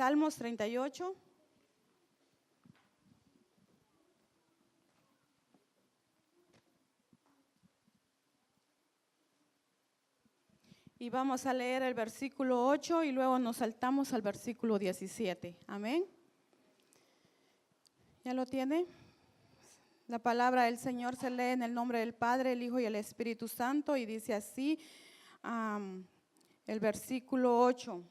Salmos 38. Y vamos a leer el versículo 8 y luego nos saltamos al versículo 17. Amén. ¿Ya lo tiene? La palabra del Señor se lee en el nombre del Padre, el Hijo y el Espíritu Santo y dice así, el versículo 8.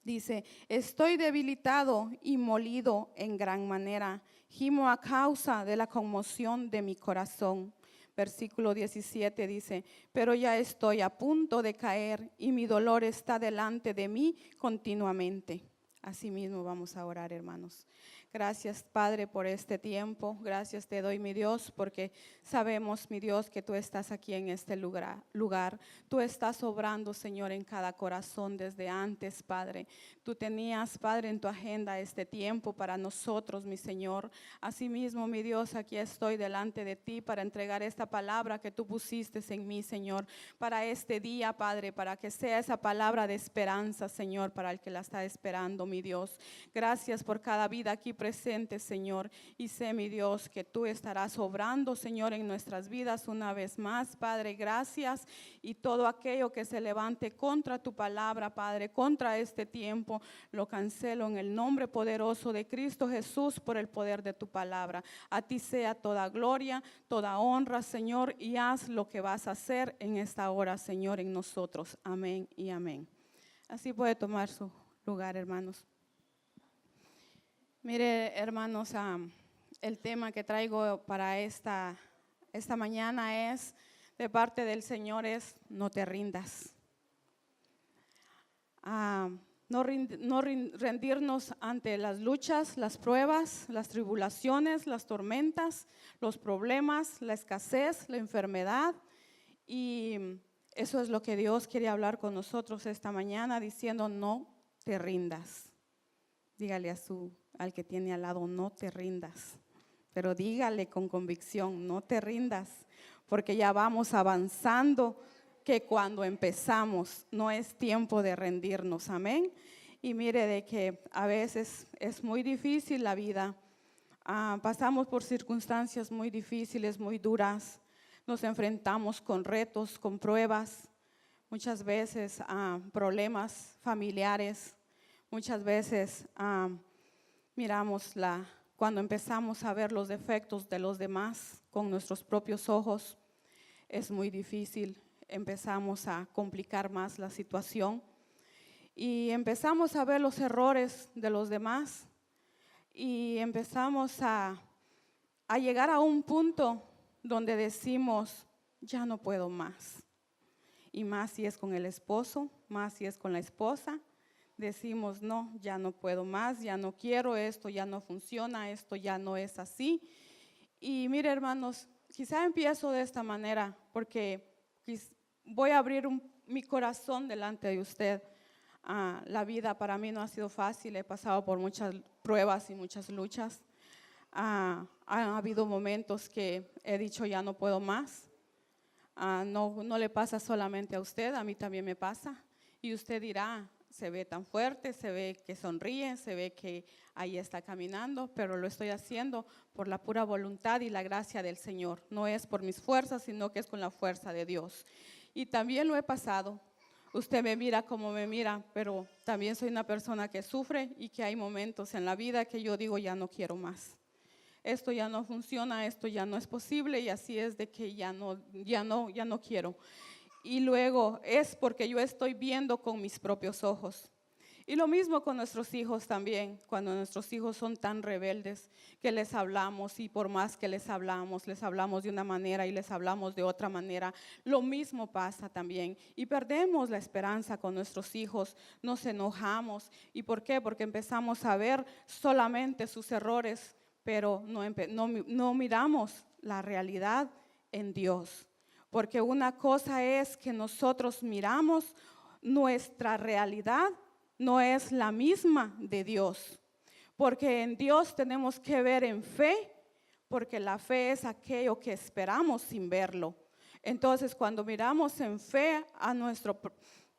Dice, estoy debilitado y molido en gran manera, gimo a causa de la conmoción de mi corazón. Versículo 17 dice, pero ya estoy a punto de caer y mi dolor está delante de mí continuamente. Así mismo vamos a orar, hermanos. Gracias, Padre, por este tiempo. Gracias te doy, mi Dios, porque sabemos, mi Dios, que tú estás aquí en este lugar. Tú estás obrando, Señor, en cada corazón desde antes, Padre. Tú tenías, Padre, en tu agenda este tiempo para nosotros, mi Señor. Asimismo, mi Dios, aquí estoy delante de ti para entregar esta palabra que tú pusiste en mí, Señor, para este día, Padre, para que sea esa palabra de esperanza, Señor, para el que la está esperando, mi Dios. Gracias por cada vida aquí presente, Señor, y sé, mi Dios, que tú estarás obrando, Señor, en nuestras vidas una vez más, Padre. Gracias, y todo aquello que se levante contra tu palabra, Padre, contra este tiempo, lo cancelo en el nombre poderoso de Cristo Jesús, por el poder de tu palabra. A ti sea toda gloria, toda honra, Señor, y haz lo que vas a hacer en esta hora, Señor, en nosotros. Amén y amén. Así puede tomar su lugar, hermanos. Mire, hermanos, el tema que traigo para esta mañana es, de parte del Señor, es no te rindas. No rendirnos ante las luchas, las pruebas, las tribulaciones, las tormentas, los problemas, la escasez, la enfermedad. Y eso es lo que Dios quiere hablar con nosotros esta mañana, diciendo no te rindas. Dígale al que tiene al lado, no te rindas, pero dígale con convicción, no te rindas, porque ya vamos avanzando, que cuando empezamos no es tiempo de rendirnos, amén. Y mire de que a veces es muy difícil la vida, pasamos por circunstancias muy difíciles, muy duras, nos enfrentamos con retos, con pruebas, muchas veces problemas familiares. Muchas veces miramos cuando empezamos a ver los defectos de los demás con nuestros propios ojos, es muy difícil, empezamos a complicar más la situación y empezamos a ver los errores de los demás y empezamos a llegar a un punto donde decimos, ya no puedo más. Y más si es con el esposo, más si es con la esposa. Decimos, no, ya no puedo más, ya no quiero, esto ya no funciona, esto ya no es así. Y mire, hermanos, quizá empiezo de esta manera, porque voy a abrir mi corazón delante de usted. La vida para mí no ha sido fácil, he pasado por muchas pruebas y muchas luchas. Ha habido momentos que he dicho, ya no puedo más. No le pasa solamente a usted, a mí también me pasa. Y usted dirá, se ve tan fuerte, se ve que sonríe, se ve que ahí está caminando, pero lo estoy haciendo por la pura voluntad y la gracia del Señor. No es por mis fuerzas, sino que es con la fuerza de Dios. Y también lo he pasado. Usted me mira como me mira, pero también soy una persona que sufre y que hay momentos en la vida que yo digo, ya no quiero más. Esto ya no funciona, esto ya no es posible y así es de que ya no quiero. Y luego es porque yo estoy viendo con mis propios ojos. Y lo mismo con nuestros hijos también, cuando nuestros hijos son tan rebeldes que les hablamos y por más que les hablamos de una manera y les hablamos de otra manera, lo mismo pasa también. Y perdemos la esperanza con nuestros hijos, nos enojamos. ¿Y por qué? Porque empezamos a ver solamente sus errores, pero no miramos la realidad en Dios. Porque una cosa es que nosotros miramos nuestra realidad, no es la misma de Dios. Porque en Dios tenemos que ver en fe, porque la fe es aquello que esperamos sin verlo. Entonces, cuando miramos en fe a nuestro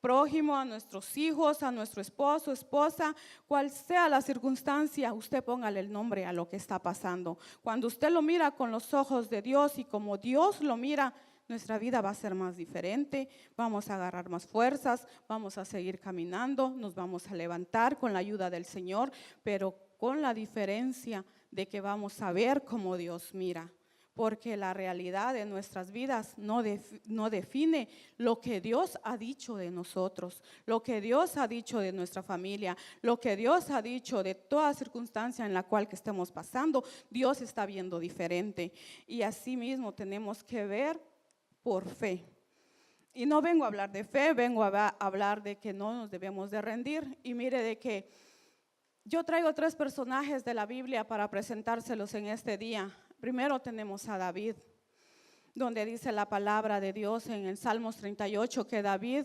prójimo, a nuestros hijos, a nuestro esposo, esposa, cual sea la circunstancia, usted póngale el nombre a lo que está pasando. Cuando usted lo mira con los ojos de Dios y como Dios lo mira, nuestra vida va a ser más diferente, vamos a agarrar más fuerzas, vamos a seguir caminando, nos vamos a levantar con la ayuda del Señor, pero con la diferencia de que vamos a ver cómo Dios mira. Porque la realidad de nuestras vidas no define lo que Dios ha dicho de nosotros, lo que Dios ha dicho de nuestra familia, lo que Dios ha dicho de toda circunstancia en la cual que estemos pasando. Dios está viendo diferente y así mismo tenemos que ver por fe. Y no vengo a hablar de fe, vengo a hablar de que no nos debemos de rendir. Y mire de que yo traigo 3 personajes de la Biblia para presentárselos en este día. Primero tenemos a David, donde dice la palabra de Dios en el Salmos 38 que David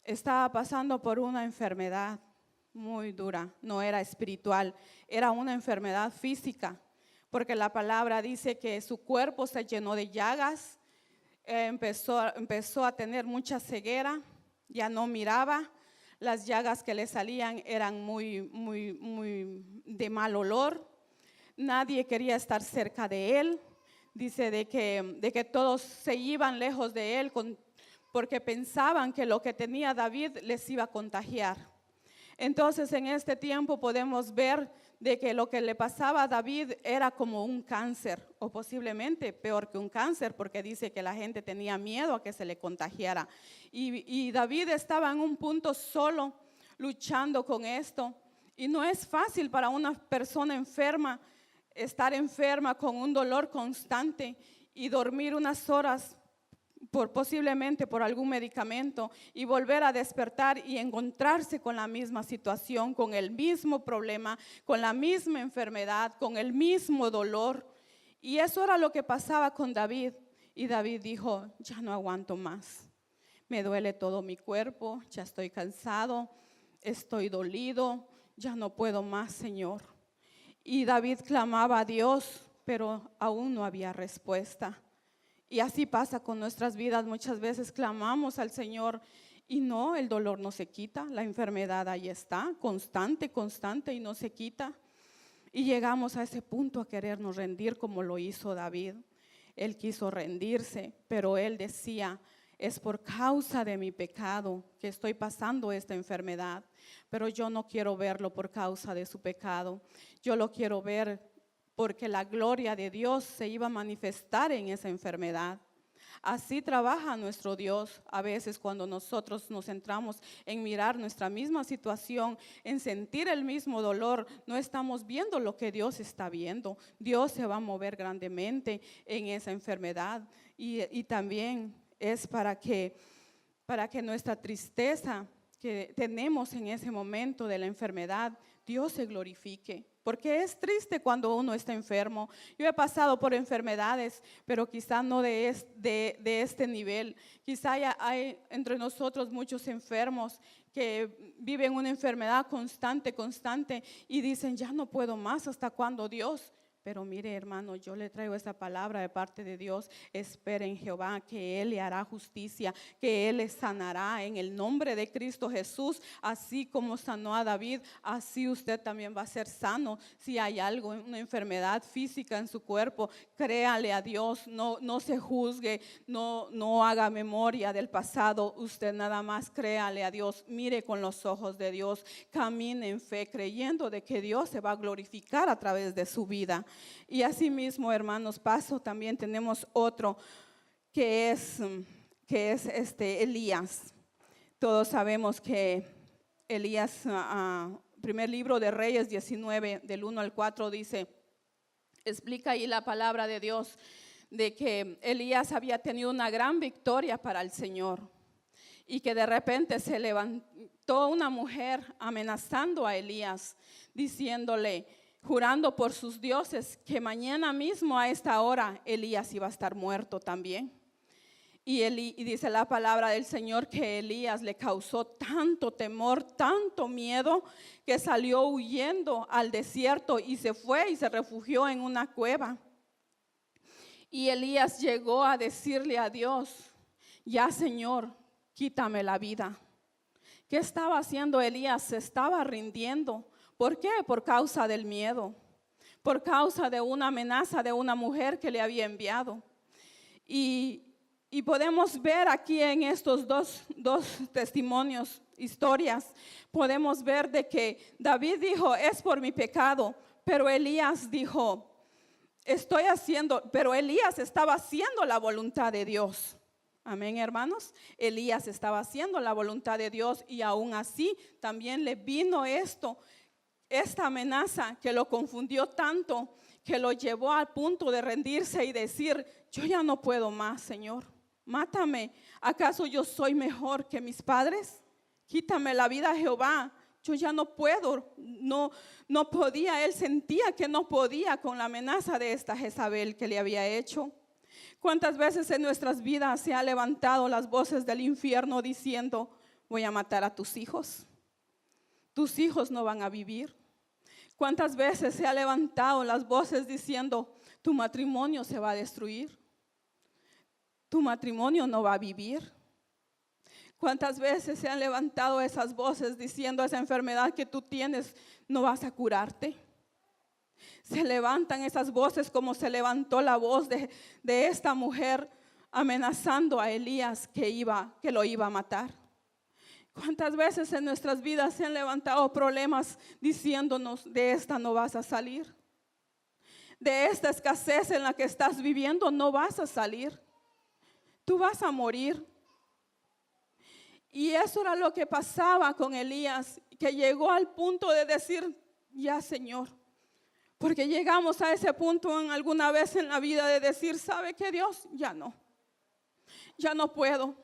estaba pasando por una enfermedad muy dura, no era espiritual, era una enfermedad física, porque la palabra dice que su cuerpo se llenó de llagas, empezó a tener mucha ceguera, ya no miraba, las llagas que le salían eran muy de mal olor. Nadie quería estar cerca de él. Dice de que todos se iban lejos de él porque pensaban que lo que tenía David les iba a contagiar. Entonces en este tiempo podemos ver de que lo que le pasaba a David era como un cáncer o posiblemente peor que un cáncer, porque dice que la gente tenía miedo a que se le contagiara. Y David estaba en un punto solo luchando con esto. Y no es fácil para una persona enferma estar enferma con un dolor constante y dormir unas horas posiblemente por algún medicamento y volver a despertar y encontrarse con la misma situación, con el mismo problema, con la misma enfermedad, con el mismo dolor. Y eso era lo que pasaba con David. Y David dijo, ya no aguanto más, me duele todo mi cuerpo, ya estoy cansado, estoy dolido, ya no puedo más, Señor. Y David clamaba a Dios, pero aún no había respuesta. Y así pasa con nuestras vidas. Muchas veces clamamos al Señor y no, el dolor no se quita, la enfermedad ahí está, constante y no se quita. Y llegamos a ese punto a querernos rendir como lo hizo David. Él quiso rendirse, pero él decía, es por causa de mi pecado que estoy pasando esta enfermedad, pero yo no quiero verlo por causa de su pecado, yo lo quiero ver porque la gloria de Dios se iba a manifestar en esa enfermedad. Así trabaja nuestro Dios a veces cuando nosotros nos centramos en mirar nuestra misma situación, en sentir el mismo dolor, no estamos viendo lo que Dios está viendo. Dios se va a mover grandemente en esa enfermedad y también es para que nuestra tristeza que tenemos en ese momento de la enfermedad, Dios se glorifique. Porque es triste cuando uno está enfermo. Yo he pasado por enfermedades, pero quizá no de este nivel. Quizá hay entre nosotros muchos enfermos que viven una enfermedad constante y dicen, ya no puedo más, ¿hasta cuándo, Dios? Pero mire, hermano, yo le traigo esta palabra de parte de Dios. Espere en Jehová que Él le hará justicia, que Él le sanará en el nombre de Cristo Jesús. Así como sanó a David, así usted también va a ser sano. Si hay algo, una enfermedad física en su cuerpo, créale a Dios, no se juzgue, no haga memoria del pasado. Usted nada más créale a Dios, mire con los ojos de Dios, camine en fe, creyendo de que Dios se va a glorificar a través de su vida. Y así mismo, hermanos, también tenemos otro que es Elías. Todos sabemos que Elías, primer libro de Reyes 19, del 1 al 4 dice, explica ahí la palabra de Dios de que Elías había tenido una gran victoria para el Señor y que de repente se levantó una mujer amenazando a Elías, diciéndole, jurando por sus dioses que mañana mismo a esta hora Elías iba a estar muerto también. Y dice la palabra del Señor que Elías le causó tanto temor, tanto miedo, que salió huyendo al desierto y se fue y se refugió en una cueva. Y Elías llegó a decirle a Dios, ya, Señor, quítame la vida. ¿Qué estaba haciendo Elías? Se estaba rindiendo. ¿Por qué? Por causa del miedo, por causa de una amenaza de una mujer que le había enviado. Y podemos ver aquí en estos dos testimonios, historias, podemos ver de que David dijo, es por mi pecado, pero Elías dijo, pero Elías estaba haciendo la voluntad de Dios. Amén, hermanos. Elías estaba haciendo la voluntad de Dios y aún así también le vino esta amenaza que lo confundió tanto, que lo llevó al punto de rendirse y decir, yo ya no puedo más, Señor, mátame. ¿Acaso yo soy mejor que mis padres? Quítame la vida, Jehová. Yo ya no puedo, no podía, él sentía que no podía con la amenaza de esta Jezabel que le había hecho. ¿Cuántas veces en nuestras vidas se han levantado las voces del infierno diciendo, voy a matar a tus hijos no van a vivir? ¿Cuántas veces se han levantado las voces diciendo, tu matrimonio se va a destruir? Tu matrimonio no va a vivir. ¿Cuántas veces se han levantado esas voces diciendo, esa enfermedad que tú tienes no vas a curarte? Se levantan esas voces como se levantó la voz de esta mujer amenazando a Elías que lo iba a matar. ¿Cuántas veces en nuestras vidas se han levantado problemas diciéndonos, de esta no vas a salir? De esta escasez en la que estás viviendo no vas a salir. Tú vas a morir. Y eso era lo que pasaba con Elías, que llegó al punto de decir, ya, Señor. Porque llegamos a ese punto en alguna vez en la vida de decir, ¿sabe qué, Dios? Ya no puedo.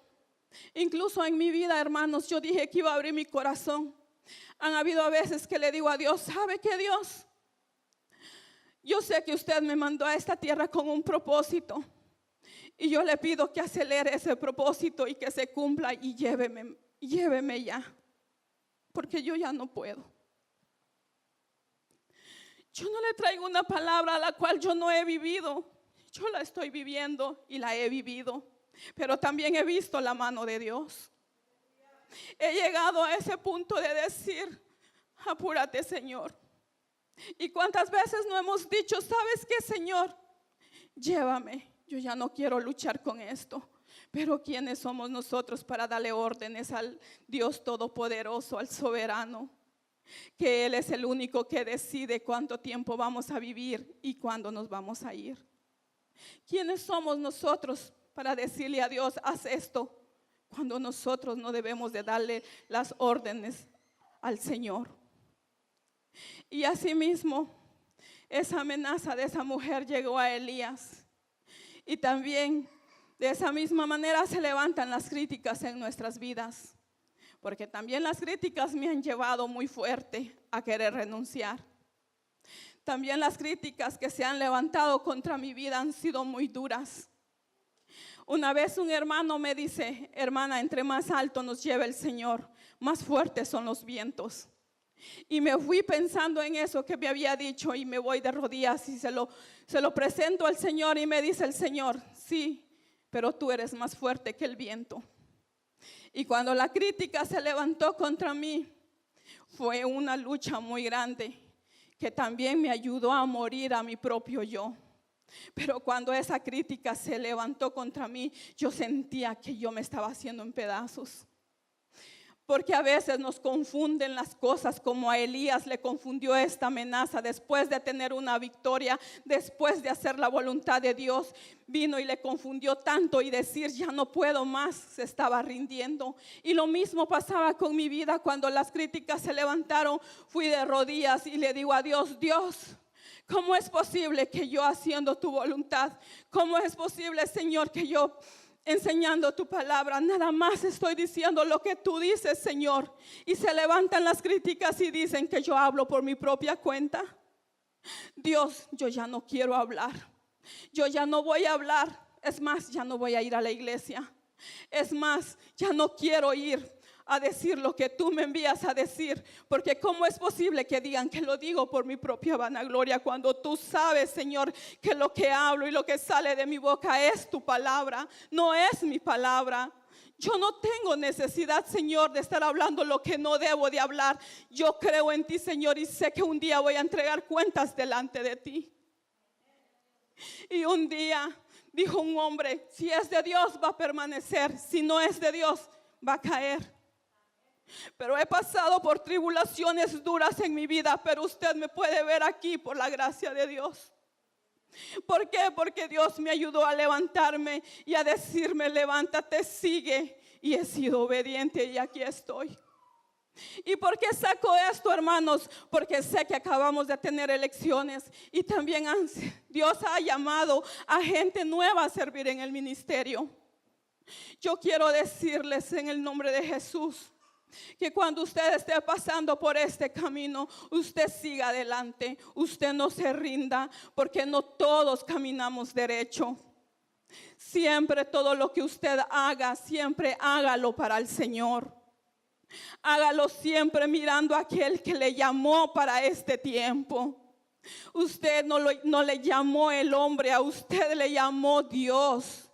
Incluso en mi vida, hermanos, yo dije que iba a abrir mi corazón. Han habido veces que le digo a Dios, ¿sabe qué, Dios? Yo sé que usted me mandó a esta tierra con un propósito. Y yo le pido que acelere ese propósito y que se cumpla y lléveme ya. Porque yo ya no puedo. Yo no le traigo una palabra a la cual yo no he vivido. Yo la estoy viviendo y la he vivido. Pero también he visto la mano de Dios. He llegado a ese punto de decir, apúrate, Señor. Y cuántas veces no hemos dicho, ¿sabes qué, Señor? Llévame, yo ya no quiero luchar con esto. Pero ¿quiénes somos nosotros para darle órdenes al Dios Todopoderoso, al Soberano? Que Él es el único que decide cuánto tiempo vamos a vivir y cuándo nos vamos a ir. ¿Quiénes somos nosotros para decirle a Dios, haz esto, cuando nosotros no debemos de darle las órdenes al Señor? Y asimismo, esa amenaza de esa mujer llegó a Elías. Y también de esa misma manera se levantan las críticas en nuestras vidas. Porque también las críticas me han llevado muy fuerte a querer renunciar. También las críticas que se han levantado contra mi vida han sido muy duras. Una vez un hermano me dice, hermana, entre más alto nos lleva el Señor, más fuertes son los vientos. Y me fui pensando en eso que me había dicho y me voy de rodillas y se lo presento al Señor y me dice el Señor, sí, pero tú eres más fuerte que el viento. Y cuando la crítica se levantó contra mí, fue una lucha muy grande que también me ayudó a morir a mi propio yo. Pero cuando esa crítica se levantó contra mí, yo sentía que yo me estaba haciendo en pedazos. Porque a veces nos confunden las cosas, como a Elías le confundió esta amenaza. Después de tener una victoria, después de hacer la voluntad de Dios, vino y le confundió tanto y decir, ya no puedo más, se estaba rindiendo. Y lo mismo pasaba con mi vida. Cuando las críticas se levantaron, fui de rodillas y le digo a Dios, Dios, ¿cómo es posible que yo haciendo tu voluntad? ¿Cómo es posible, Señor, que yo enseñando tu palabra, nada más estoy diciendo lo que tú dices, Señor? Y se levantan las críticas y dicen que yo hablo por mi propia cuenta. Dios, yo ya no quiero hablar. Yo ya no voy a hablar. Es más, ya no voy a ir a la iglesia. Es más, ya no quiero ir a decir lo que tú me envías a decir, porque ¿cómo es posible que digan que lo digo por mi propia vanagloria cuando tú sabes, Señor, que lo que hablo y lo que sale de mi boca es tu palabra, no es mi palabra? Yo no tengo necesidad, Señor, de estar hablando lo que no debo de hablar. Yo creo en ti, Señor, y sé que un día voy a entregar cuentas delante de ti. Y un día dijo un hombre, si es de Dios va a permanecer, si no es de Dios va a caer. Pero he pasado por tribulaciones duras en mi vida, pero usted me puede ver aquí por la gracia de Dios. ¿Por qué? Porque Dios me ayudó a levantarme y a decirme, levántate, sigue. Y he sido obediente y aquí estoy. ¿Y por qué saco esto, hermanos? Porque sé que acabamos de tener elecciones y también Dios ha llamado a gente nueva a servir en el ministerio. Yo quiero decirles en el nombre de Jesús que cuando usted esté pasando por este camino, usted siga adelante, usted no se rinda, porque no todos caminamos derecho. Siempre todo lo que usted haga, siempre hágalo para el Señor. Hágalo siempre mirando a aquel que le llamó para este tiempo. Usted no le llamó el hombre, a usted le llamó Dios.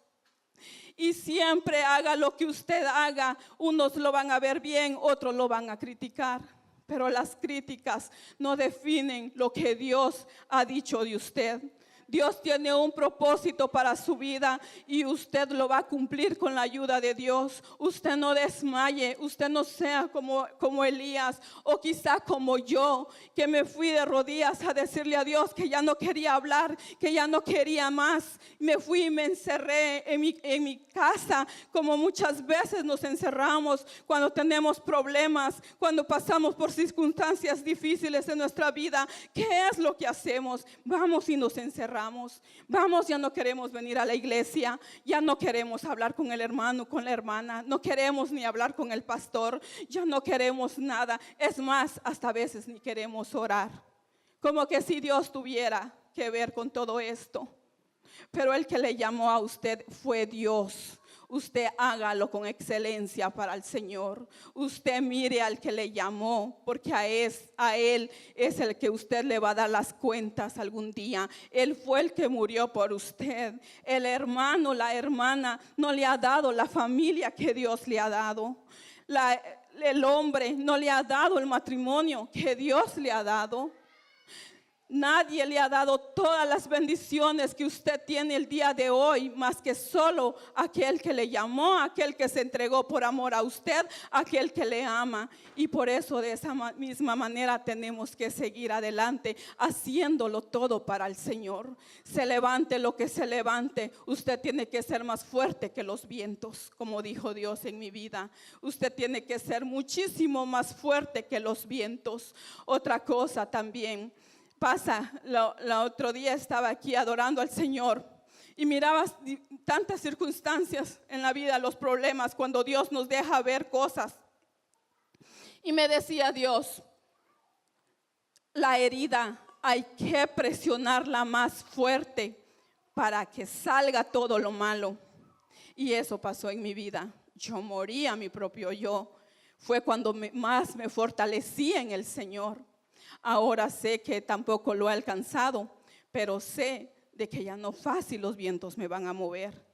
Y siempre haga lo que usted haga, unos lo van a ver bien, otros lo van a criticar. Pero las críticas no definen lo que Dios ha dicho de usted. Dios tiene un propósito para su vida y usted lo va a cumplir con la ayuda de Dios. Usted no desmaye, usted no sea como Elías o quizá como yo, que me fui de rodillas a decirle a Dios que ya no quería hablar, que ya no quería más. Me fui y me encerré en mi casa, como muchas veces nos encerramos cuando tenemos problemas, cuando pasamos por circunstancias difíciles en nuestra vida. ¿Qué es lo que hacemos? Vamos y nos encerramos. Vamos, ya no queremos venir a la iglesia, ya no queremos hablar con el hermano, con la hermana, no queremos ni hablar con el pastor, ya no queremos nada. Es más, hasta a veces ni queremos orar. Como que si Dios tuviera que ver con todo esto. Pero el que le llamó a usted fue Dios. Usted hágalo con excelencia para el Señor. Usted mire al que le llamó, porque a Él es el que usted le va a dar las cuentas algún día. Él fue el que murió por usted. El hermano, la hermana no le ha dado la familia que Dios le ha dado. El hombre no le ha dado el matrimonio que Dios le ha dado. Nadie le ha dado todas las bendiciones que usted tiene el día de hoy, más que solo aquel que le llamó, aquel que se entregó por amor a usted, aquel que le ama. Y por eso de esa misma manera tenemos que seguir adelante, haciéndolo todo para el Señor. Se levante lo que se levante, usted tiene que ser más fuerte que los vientos, como dijo Dios en mi vida. Usted tiene que ser muchísimo más fuerte que los vientos. Otra cosa también pasa, el otro día estaba aquí adorando al Señor y miraba tantas circunstancias en la vida, los problemas, cuando Dios nos deja ver cosas. Y me decía Dios, la herida hay que presionarla más fuerte para que salga todo lo malo. Y eso pasó en mi vida. Yo morí a mi propio yo. Fue cuando más me fortalecí en el Señor. Ahora sé que tampoco lo he alcanzado, pero sé de que ya no fácil los vientos me van a mover.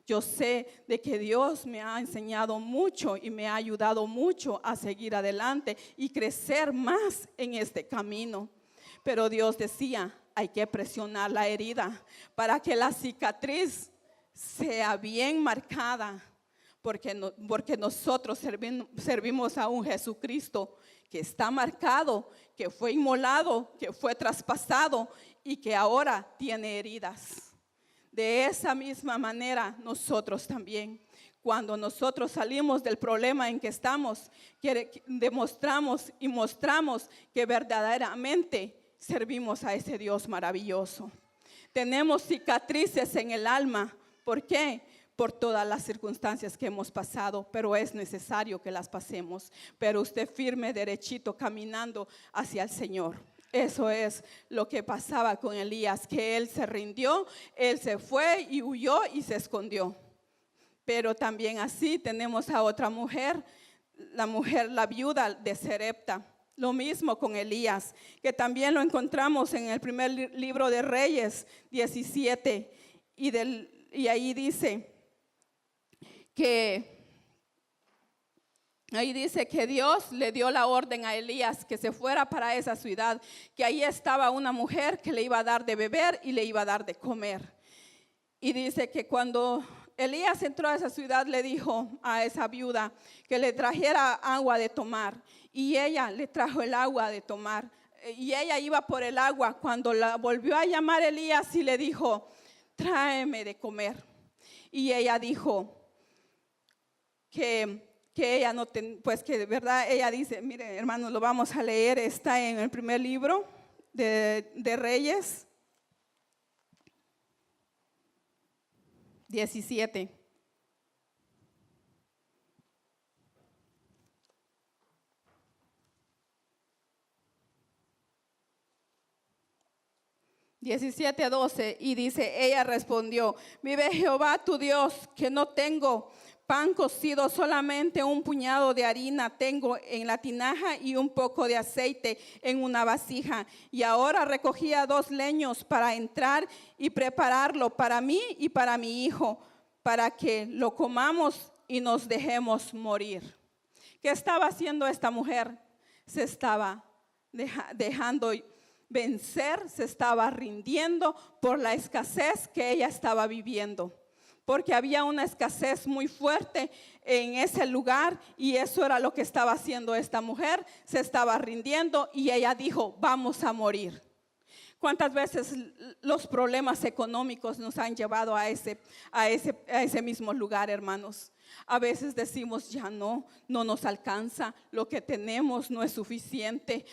Yo sé de que Dios me ha enseñado mucho y me ha ayudado mucho a seguir adelante y crecer más en este camino. Pero Dios decía, hay que presionar la herida para que la cicatriz sea bien marcada, porque nosotros servimos a un Jesucristo que está marcado, que fue inmolado, que fue traspasado y que ahora tiene heridas. De esa misma manera nosotros también, cuando nosotros salimos del problema en que estamos, demostramos y mostramos que verdaderamente servimos a ese Dios maravilloso. Tenemos cicatrices en el alma. ¿Por qué? Por todas las circunstancias que hemos pasado, pero es necesario que las pasemos. Pero usted firme, derechito, caminando hacia el Señor. Eso es lo que pasaba con Elías, que él se rindió, él se fue y huyó y se escondió. Pero también así tenemos a otra mujer, la viuda de Sarepta. Lo mismo con Elías, que también lo encontramos en el primer libro de Reyes 17 y ahí dice que Ahí dice que Dios le dio la orden a Elías que se fuera para esa ciudad, que ahí estaba una mujer que le iba a dar de beber y le iba a dar de comer. Y dice que cuando Elías entró a esa ciudad, le dijo a esa viuda que le trajera agua de tomar. Y ella le trajo el agua de tomar. Y ella iba por el agua cuando la volvió a llamar Elías y le dijo, tráeme de comer. Y ella dijo que ella no, pues que de verdad ella dice, miren hermanos, lo vamos a leer, está en el primer libro de Reyes 17. (17 a 12) y dice, ella respondió, vive Jehová tu Dios, que no tengo pan cocido, solamente un puñado de harina tengo en la tinaja y un poco de aceite en una vasija. Y ahora recogía 2 leños para entrar y prepararlo para mí y para mi hijo, para que lo comamos y nos dejemos morir. ¿Qué estaba haciendo esta mujer? Se estaba dejando vencer, se estaba rindiendo por la escasez que ella estaba viviendo. Porque había una escasez muy fuerte en ese lugar y eso era lo que estaba haciendo esta mujer. Se estaba rindiendo y ella dijo, vamos a morir. ¿Cuántas veces los problemas económicos nos han llevado a ese mismo lugar, hermanos? A veces decimos, ya no nos alcanza, lo que tenemos no es suficiente.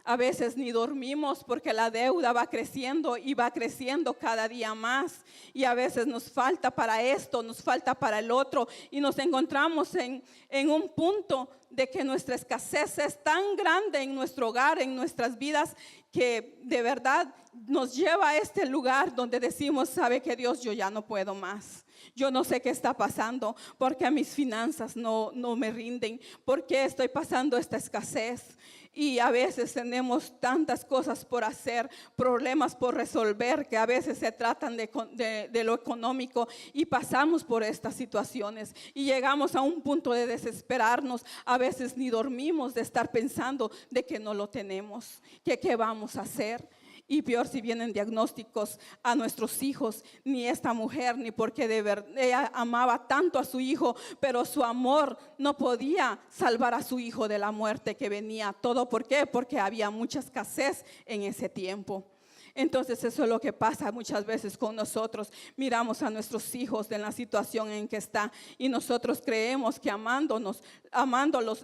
A veces ni dormimos porque la deuda va creciendo y va creciendo cada día más. Y a veces nos falta para esto, nos falta para el otro. Y nos encontramos en un punto de que nuestra escasez es tan grande en nuestro hogar, en nuestras vidas, que de verdad nos lleva a este lugar donde decimos, ¿sabe qué, Dios? Yo ya no puedo más. Yo no sé qué está pasando, porque mis finanzas no me rinden, porque estoy pasando esta escasez. Y a veces tenemos tantas cosas por hacer, problemas por resolver, que a veces se tratan de lo económico y pasamos por estas situaciones y llegamos a un punto de desesperarnos. A veces ni dormimos de estar pensando de que no lo tenemos, que qué vamos a hacer. Y peor si vienen diagnósticos a nuestros hijos, ni esta mujer, ni porque de verdad ella amaba tanto a su hijo, pero su amor no podía salvar a su hijo de la muerte que venía. ¿Todo por qué? Porque había mucha escasez en ese tiempo. Entonces eso es lo que pasa muchas veces con nosotros. Miramos a nuestros hijos en la situación en que está y nosotros creemos que amándolos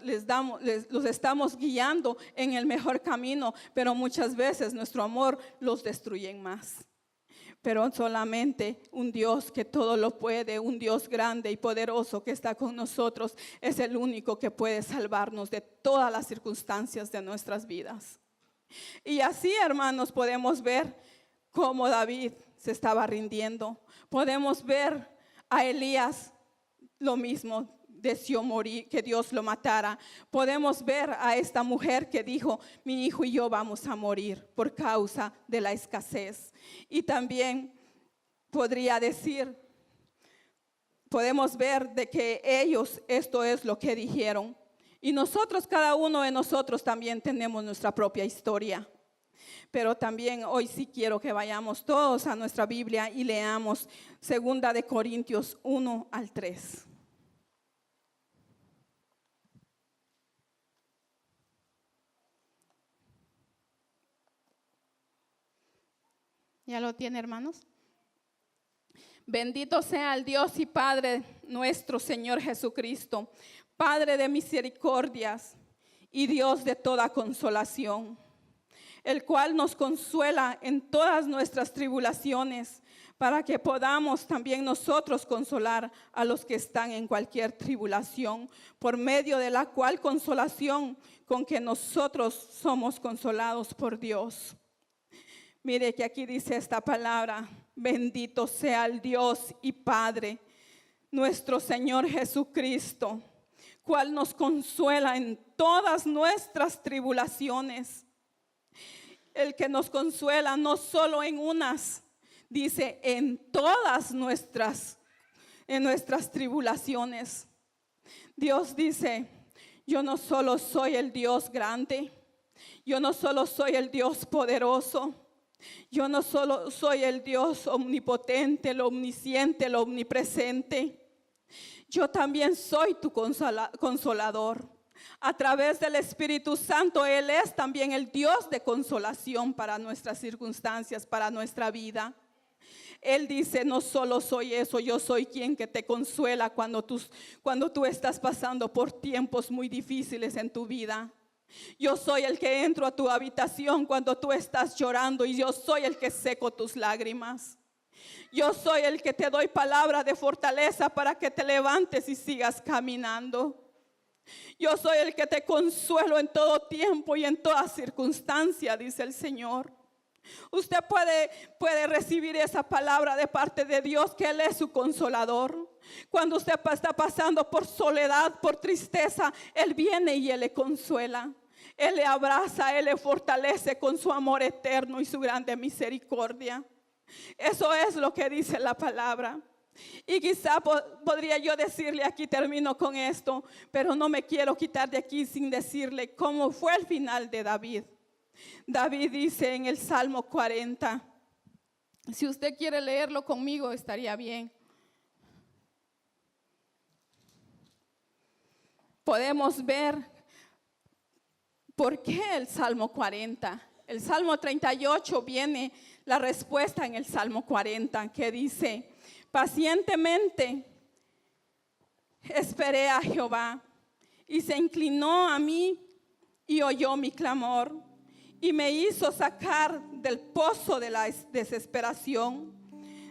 los estamos guiando en el mejor camino, pero muchas veces nuestro amor los destruye más. Pero solamente un Dios que todo lo puede, un Dios grande y poderoso que está con nosotros, es el único que puede salvarnos de todas las circunstancias de nuestras vidas. Y así, hermanos, podemos ver cómo David se estaba rindiendo. Podemos ver a Elías lo mismo, deseó morir, que Dios lo matara. Podemos ver a esta mujer que dijo, mi hijo y yo vamos a morir por causa de la escasez. Y también podemos ver de que ellos, esto es lo que dijeron. Y nosotros, cada uno de nosotros también tenemos nuestra propia historia. Pero también hoy sí quiero que vayamos todos a nuestra Biblia y leamos 2 de Corintios 1 al 3. ¿Ya lo tiene, hermanos? Bendito sea el Dios y Padre nuestro Señor Jesucristo, Padre de misericordias y Dios de toda consolación, el cual nos consuela en todas nuestras tribulaciones, para que podamos también nosotros consolar a los que están en cualquier tribulación, por medio de la cual consolación con que nosotros somos consolados por Dios. Mire que aquí dice esta palabra, bendito sea el Dios y Padre, nuestro Señor Jesucristo, cual nos consuela en todas nuestras tribulaciones. El que nos consuela no solo en unas, dice en todas nuestras tribulaciones. Dios dice yo no solo soy el Dios grande, yo no solo soy el Dios poderoso, yo no solo soy el Dios omnipotente, el omnisciente, el omnipresente. Yo también soy tu consolador. A través del Espíritu Santo, Él es también el Dios de consolación para nuestras circunstancias, para nuestra vida. Él dice, no solo soy eso, yo soy quien que te consuela cuando tú estás pasando por tiempos muy difíciles en tu vida. Yo soy el que entro a tu habitación cuando tú estás llorando y yo soy el que seco tus lágrimas. Yo soy el que te doy palabra de fortaleza para que te levantes y sigas caminando. Yo soy el que te consuelo en todo tiempo y en toda circunstancia, dice el Señor. Usted puede recibir esa palabra de parte de Dios, que Él es su consolador. Cuando usted está pasando por soledad, por tristeza, Él viene y Él le consuela. Él le abraza, Él le fortalece con su amor eterno y su grande misericordia. Eso es lo que dice la palabra. Y quizá podría yo decirle, aquí termino con esto, pero no me quiero quitar de aquí sin decirle cómo fue el final de David. David dice en el Salmo 40, si usted quiere leerlo conmigo estaría bien. Podemos ver por qué el Salmo 40. El Salmo 38 viene la respuesta en el Salmo 40, que dice: pacientemente esperé a Jehová y se inclinó a mí y oyó mi clamor y me hizo sacar del pozo de la desesperación,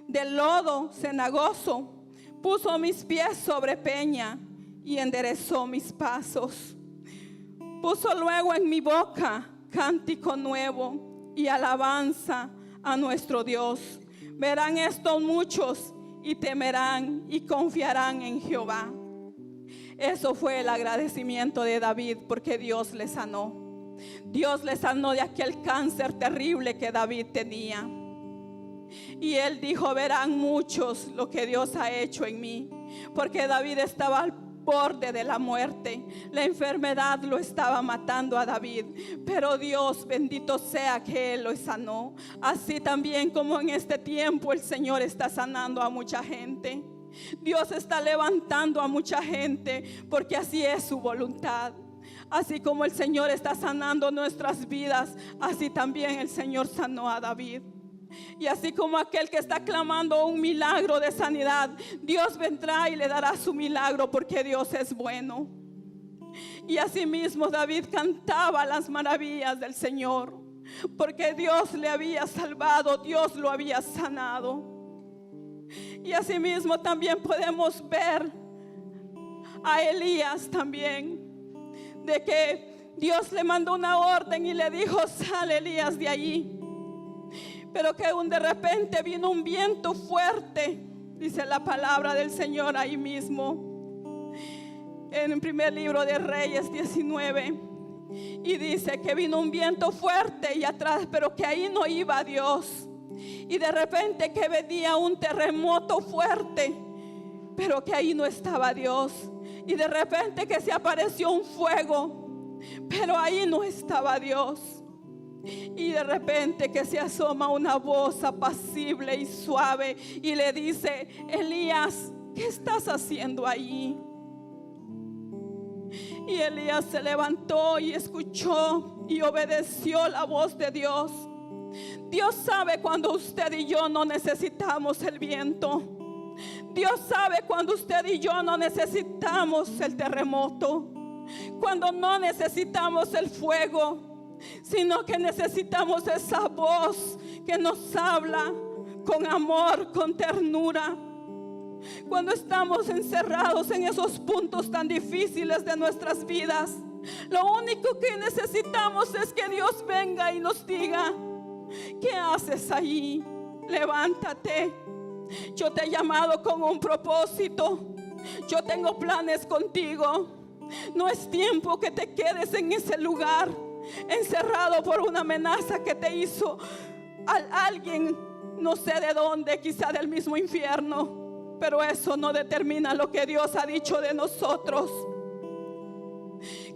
del lodo cenagoso. Puso mis pies sobre peña y enderezó mis pasos. Puso luego en mi boca cántico nuevo y alabanza a nuestro Dios. Verán esto muchos y temerán y confiarán en Jehová. Eso fue el agradecimiento de David, porque Dios le sanó. Dios le sanó de aquel cáncer terrible que David tenía. Y él dijo: verán muchos lo que Dios ha hecho en mí. Porque David estaba al borde de la muerte. La enfermedad lo estaba matando a David, pero Dios, bendito sea, que Él lo sanó. Así también como en este tiempo el Señor está sanando a mucha gente. Dios está levantando a mucha gente, porque así es su voluntad. Así como el Señor está sanando nuestras vidas, así también el Señor sanó a David. Y así como aquel que está clamando un milagro de sanidad, Dios vendrá y le dará su milagro, porque Dios es bueno. Y así mismo David cantaba las maravillas del Señor, porque Dios le había salvado, Dios lo había sanado. Y así mismo también podemos ver a Elías también, de que Dios le mandó una orden y le dijo: sal, Elías, de allí. Pero que de repente vino un viento fuerte, dice la palabra del Señor ahí mismo, en el primer libro de Reyes 19. Y dice que vino un viento fuerte y atrás, pero que ahí no iba Dios. Y de repente que venía un terremoto fuerte, pero que ahí no estaba Dios. Y de repente que se apareció un fuego, pero ahí no estaba Dios. Y de repente que se asoma una voz apacible y suave y le dice: Elías, ¿qué estás haciendo allí? Y Elías se levantó y escuchó y obedeció la voz de Dios. Dios sabe cuando usted y yo no necesitamos el viento. Dios sabe cuando usted y yo no necesitamos el terremoto, cuando no necesitamos el fuego, sino que necesitamos esa voz que nos habla con amor, con ternura. Cuando estamos encerrados en esos puntos tan difíciles de nuestras vidas, lo único que necesitamos es que Dios venga y nos diga: ¿qué haces ahí? Levántate. Yo te he llamado con un propósito. Yo tengo planes contigo. No es tiempo que te quedes en ese lugar, encerrado por una amenaza que te hizo alguien, no sé de dónde, quizá del mismo infierno. Pero eso no determina lo que Dios ha dicho de nosotros.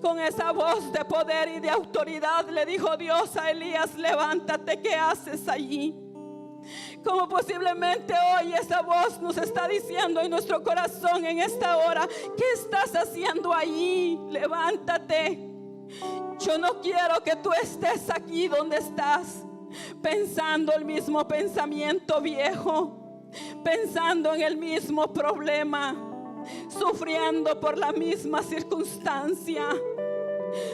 Con esa voz de poder y de autoridad le dijo Dios a Elías: levántate, ¿qué haces allí? Como posiblemente hoy esa voz nos está diciendo en nuestro corazón en esta hora: ¿qué estás haciendo allí? Levántate. Yo no quiero que tú estés aquí donde estás, pensando el mismo pensamiento viejo, pensando en el mismo problema, sufriendo por la misma circunstancia,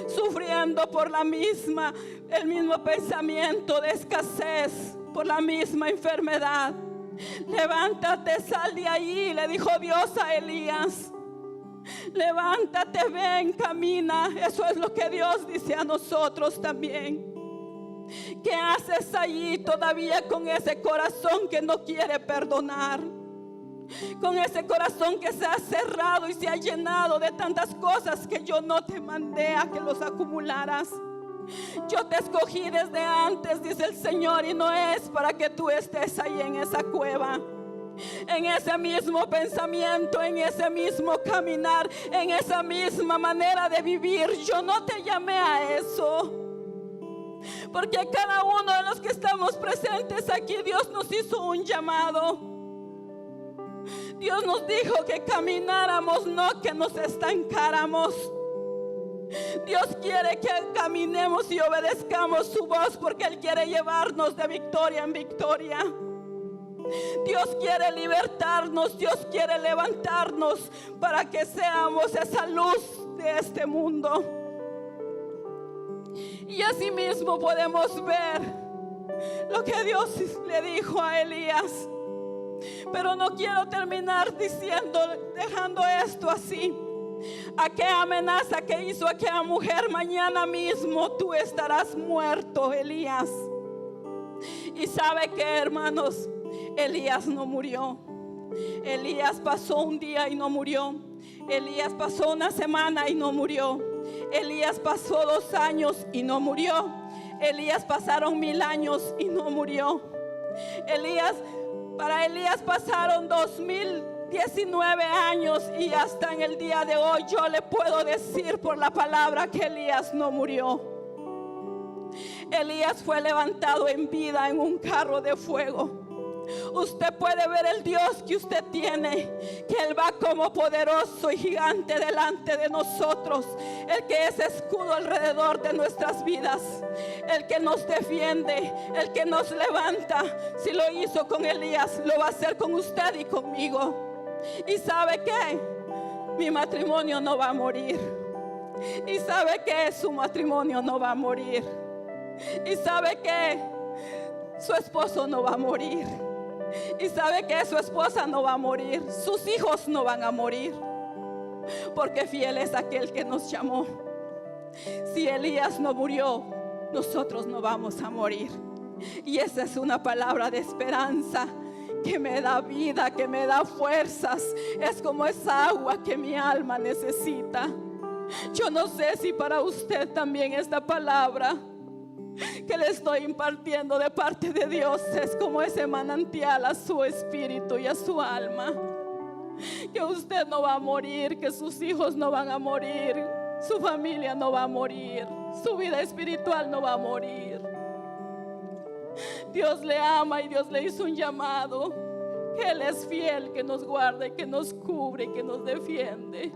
sufriendo por el mismo pensamiento de escasez, por la misma enfermedad. Levántate, sal de ahí, le dijo Dios a Elías. Levántate, ven, camina. Eso es lo que Dios dice a nosotros también. ¿Qué haces allí todavía con ese corazón que no quiere perdonar? Con ese corazón que se ha cerrado y se ha llenado de tantas cosas que yo no te mandé a que los acumularas. Yo te escogí desde antes, dice el Señor, y no es para que tú estés ahí en esa cueva, en ese mismo pensamiento, en ese mismo caminar, en esa misma manera de vivir. Yo no te llamé a eso, porque cada uno de los que estamos presentes aquí, Dios nos hizo un llamado. Dios nos dijo que camináramos, no que nos estancáramos. Dios quiere que caminemos y obedezcamos su voz, porque Él quiere llevarnos de victoria en victoria. Dios quiere libertarnos, Dios quiere levantarnos para que seamos esa luz de este mundo. Y así mismo podemos ver lo que Dios le dijo a Elías. Pero no quiero terminar dejando esto así. Aquella amenaza que hizo aquella mujer: mañana mismo tú estarás muerto, Elías. Y sabe que, hermanos, Elías no murió. Elías pasó un día y no murió. Elías pasó una semana y no murió. Elías pasó 2 años y no murió. Elías pasaron 1000 años y no murió. Para Elías pasaron 2019 años, y hasta en el día de hoy yo le puedo decir por la palabra que Elías no murió. Elías fue levantado en vida en un carro de fuego. Usted puede ver el Dios que usted tiene, que Él va como poderoso y gigante delante de nosotros, el que es escudo alrededor de nuestras vidas, el que nos defiende, el que nos levanta. Si lo hizo con Elías, lo va a hacer con usted y conmigo. ¿Y sabe qué? Mi matrimonio no va a morir. ¿Y sabe qué? Su matrimonio no va a morir. ¿Y sabe qué? Su esposo no va a morir. Y sabe que su esposa no va a morir. Sus hijos no van a morir, porque fiel es aquel que nos llamó. Si Elías no murió, nosotros no vamos a morir. Y esa es una palabra de esperanza que me da vida, que me da fuerzas. Es como esa agua que mi alma necesita. Yo no sé si para usted también esta palabra que le estoy impartiendo de parte de Dios es como ese manantial a su espíritu y a su alma. Que usted no va a morir, que sus hijos no van a morir, su familia no va a morir, su vida espiritual no va a morir. Dios le ama y Dios le hizo un llamado, que Él es fiel, que nos guarda y que nos cubre y que nos defiende.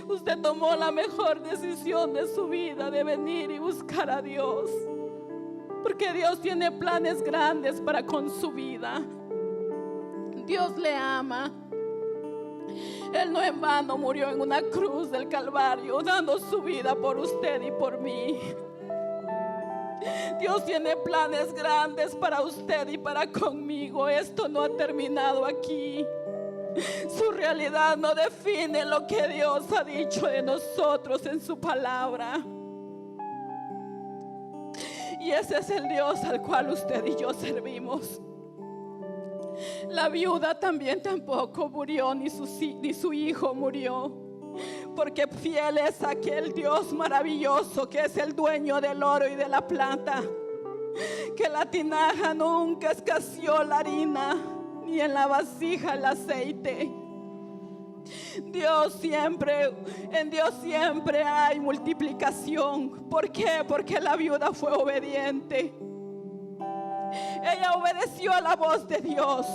Usted tomó la mejor decisión de su vida, de venir y buscar a Dios, porque Dios tiene planes grandes para con su vida. Dios le ama. Él no en vano murió en una cruz del Calvario, dando su vida por usted y por mí. Dios tiene planes grandes para usted y para conmigo. Esto no ha terminado aquí. Su realidad no define lo que Dios ha dicho de nosotros en su palabra. Y ese es el Dios al cual usted y yo servimos. La viuda también tampoco murió, ni su hijo murió, porque fiel es aquel Dios maravilloso que es el dueño del oro y de la plata, que la tinaja nunca escaseó la harina, ni en la vasija el aceite. En Dios siempre hay multiplicación. ¿Por qué? Porque la viuda fue obediente. Ella obedeció a la voz de Dios.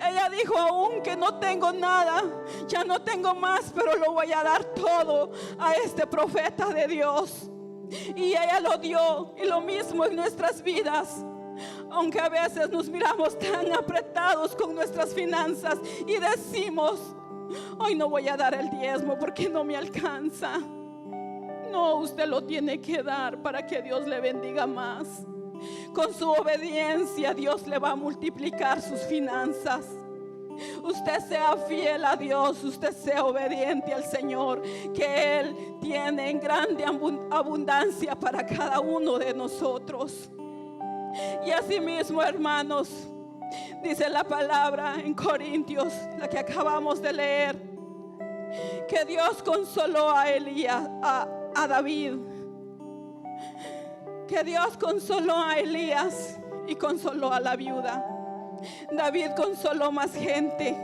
Ella dijo: aunque no tengo nada, ya no tengo más, pero lo voy a dar todo a este profeta de Dios. Y ella lo dio. Y lo mismo en nuestras vidas. Aunque a veces nos miramos tan apretados con nuestras finanzas y decimos: hoy no voy a dar el diezmo porque no me alcanza. No, usted lo tiene que dar para que Dios le bendiga más. Con su obediencia Dios le va a multiplicar sus finanzas. Usted sea fiel a Dios, usted sea obediente al Señor, que Él tiene en grande abundancia para cada uno de nosotros. Y asimismo, hermanos, dice la palabra en Corintios, la que acabamos de leer, que Dios consoló a Elías, a David. Que Dios consoló a Elías y consoló a la viuda. David consoló más gente.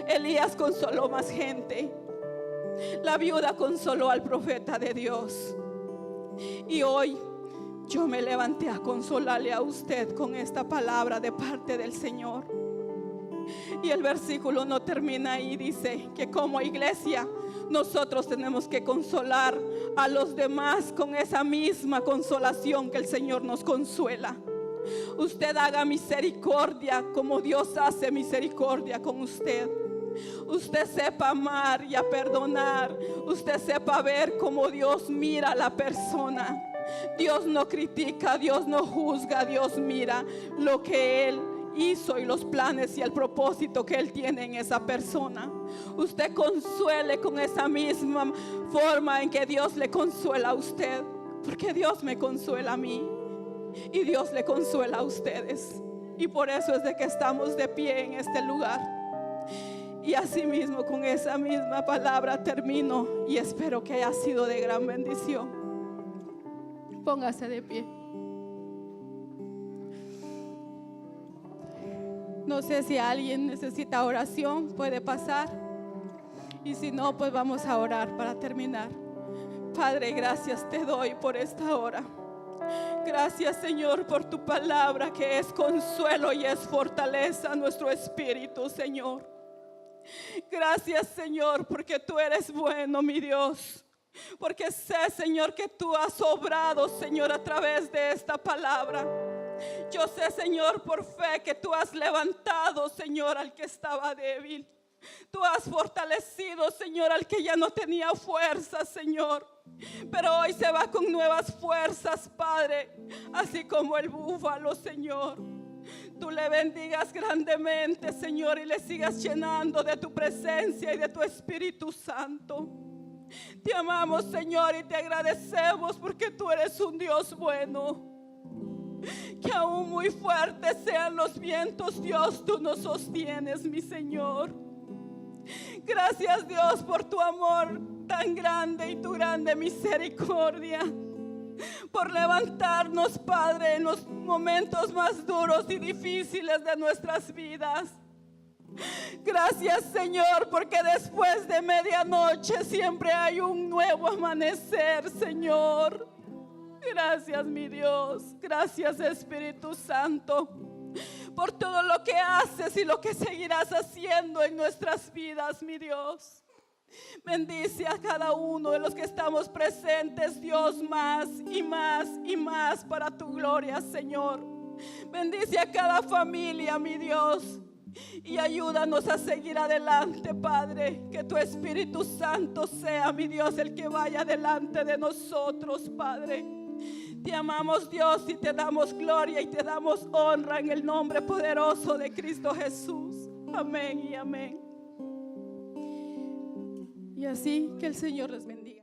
Elías consoló más gente. La viuda consoló al profeta de Dios. Y hoy yo me levanté a consolarle a usted con esta palabra de parte del Señor. Y el versículo no termina ahí, dice que como iglesia nosotros tenemos que consolar a los demás con esa misma consolación que el Señor nos consuela. Usted haga misericordia como Dios hace misericordia con usted. Usted sepa amar y a perdonar. Usted sepa ver cómo Dios mira a la persona. Dios no critica, Dios no juzga, Dios mira lo que Él hizo y los planes y el propósito que Él tiene en esa persona. Usted consuele con esa misma forma en que Dios le consuela a usted, porque Dios me consuela a mí y Dios le consuela a ustedes. Y por eso es de que estamos de pie en este lugar. Y así mismo con esa misma palabra termino y espero que haya sido de gran bendición. Póngase de pie. No sé si alguien necesita oración, puede pasar. Y si no, pues vamos a orar para terminar. Padre, gracias te doy por esta hora. Gracias, Señor, por tu palabra que es consuelo y es fortaleza a nuestro espíritu, Señor. Gracias, Señor, porque tú eres bueno, mi Dios. Porque sé, Señor, que tú has obrado, Señor, a través de esta palabra. Yo sé, Señor, por fe que tú has levantado, Señor, al que estaba débil. Tú has fortalecido, Señor, al que ya no tenía fuerzas, Señor. Pero hoy se va con nuevas fuerzas, Padre, así como el búfalo, Señor. Tú le bendigas grandemente, Señor, y le sigas llenando de tu presencia y de tu Espíritu Santo. Te amamos, Señor, y te agradecemos porque tú eres un Dios bueno. Que aún muy fuertes sean los vientos, Dios, tú nos sostienes, mi Señor. Gracias, Dios, por tu amor tan grande y tu grande misericordia. Por levantarnos, Padre, en los momentos más duros y difíciles de nuestras vidas. Gracias, Señor, porque después de medianoche siempre hay un nuevo amanecer, Señor. Gracias, mi Dios. Gracias, Espíritu Santo, por todo lo que haces y lo que seguirás haciendo en nuestras vidas, mi Dios. Bendice a cada uno de los que estamos presentes, Dios, más y más y más para tu gloria, Señor. Bendice a cada familia, mi Dios, y ayúdanos a seguir adelante, Padre. Que tu Espíritu Santo sea, mi Dios, el que vaya delante de nosotros, Padre. Te amamos, Dios, y te damos gloria y te damos honra en el nombre poderoso de Cristo Jesús. Amén y amén. Y así que el Señor les bendiga.